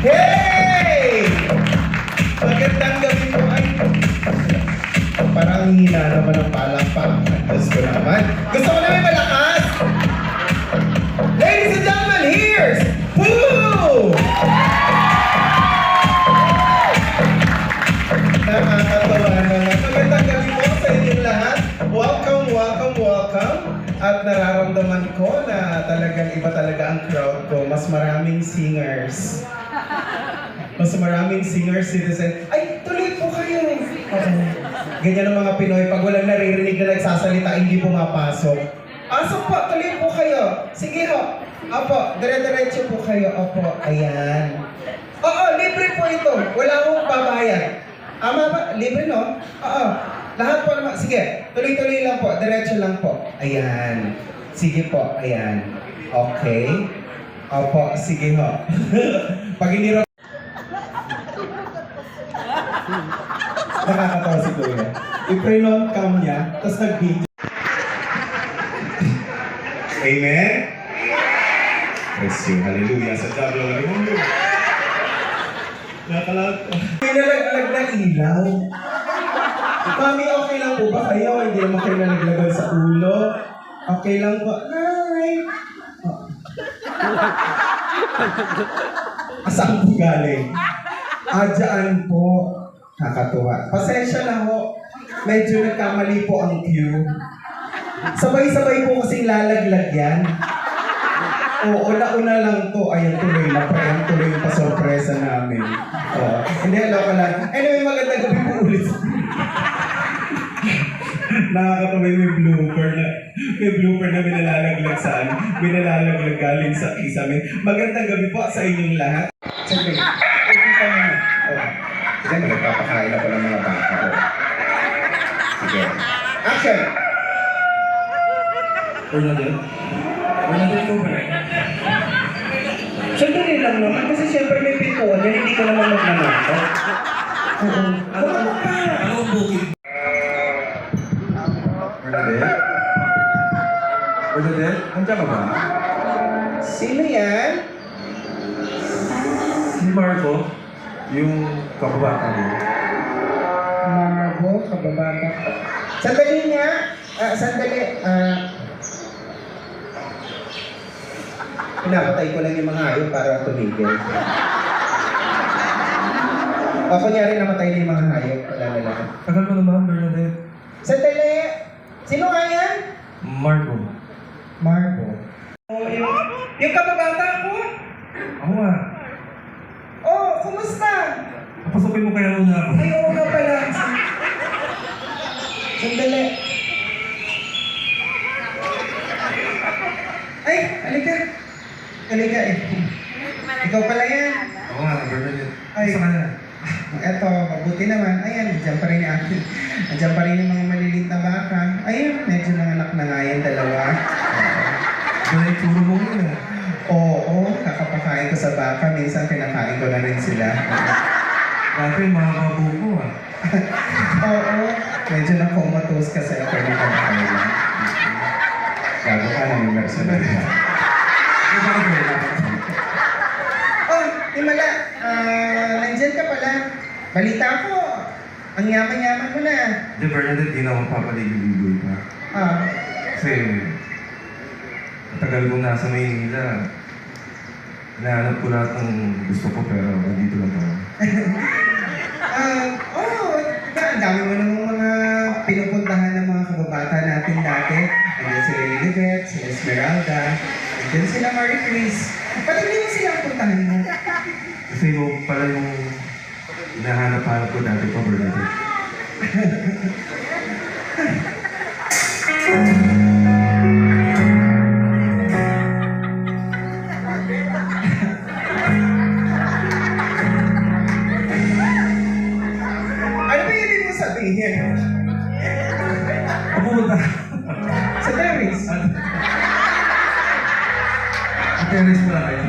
Hey! Magandang gabi po ay... Parang hina naman ang palakpakan. Gusto naman. Gusto ko naman malakas! Ladies and gentlemen, here's Woo! Nakakatawa naman. Magandang gabi po sa inyong lahat. Welcome, welcome, welcome. At nararamdaman ko na talagang iba talaga ang crowd ko. Mas maraming singers. Mas maraming singers, citizen. Ay, tuloy po kayo. Ganyan ang mga Pinoy. Pag walang naririnig na nagsasalita, hindi pumapasok. Asok po, tuloy po kayo. Sige ho. Opo, dire-diretso po kayo. Opo, ayan. Oo, libre po ito. Wala akong babayad. Ama ba? Libre, no? Oo. Lahat po naman. Sige, tuloy-tuloy lang po. Diretso lang po. Ayan. Sige po, ayan. Okay. Opo, sige ho. Pag hindi nakakatawa si Kuya. I-pre-long cam niya, tapos nag-video. Amen? Praise you. Hallelujah. Sa Diablo. Hallelujah. Nakalag. May nalaglag na ilaw. Mami, okay lang po ba kayo? Hindi naman kayo nalaglagan sa ulo. Okay lang po. Hi! Asaan po galing? Diyan po. Nakakatuwa. Pasensya na ho. Medyo nagkamali po ang cue. Sabay-sabay po kasing lalaglag yan. Oo, una-una lang to. Ayan, tuloy na pa. Ayan, tuloy yung pasorpresa namin. Oo. Hindi, aloko lang. Anyway, magandang gabi po ulit. Nakakatawa may blooper na binalalaglag saan. Binalalaglag galing sa isamin. Magandang gabi po sa inyong lahat. Sige. Kasi nagpapakain ako ng mga bata ko. Sige. Action! Bernadette? Bernadette, ikaw ba rin? Sandali lang naman kasi siyempre may pintuan yan, hindi ko naman magnanakaw. Oo. Ano ang booking? Bernadette? Bernadette, nandiyan ka ba? Sino yan? Si Marco, yung kababata niya. Marvo, kababata. Sandali nga. Sandali. Pinapatay ko lang yung mga hayop para tumigil. O, kunyari namatay na yung mga hayop. Wala na lang. Tagal mo naman, Bernadette. Sandali! Sino nga yan? Marco. Marvo. Oh, yung kababata ko? Ako nga. Oh, kumusta? Papasukin mo kaya muna ako. Ay, oo nga pala. Sandali. Ay, halika. Halika eh. Ikaw pala yan. Oo nga, Bernadette. Ay. Gusto ka na. Eto, mabuti naman. Ayan, nandiyan pa rin ni Akin. Nandiyan pa rin yung mga maliliit na baka. Ayun, medyo nanganak na nga yan dalawa. Ito na ituro mo yun eh. Oo, kakapakain ko sa baka. Minsan kinakain ko na rin sila. Dati mga kabuko ah. Oo, medyo na-comatose kasi ako ng kamakain lang. Gago ka na yung personal na. Ano ba ito? Oh, Himala, nandyan ka pala. Balita ko, ang yaman-yaman mo na. Hindi, Bernadette, di na akong papaligoy-ligoy pa. Kasi, matagal kong nasa Maynila. Hinahanap ko lahat ng gusto ko pero nandito lang ako. Ang dami mo namang mga pinupuntahan ng mga kababata natin dati. Nandiyan sila Lilibet, sila Esmeralda, nandiyan sila Marie Chris. Ba't hindi mo silang puntahan mo? Kasi mo pala yung hinahanap-hanap ko dati pa, Bernadette. Ano ba yung ibig mo sabihin? Pupunta. Sa Terrace? At-teres mo na kayo.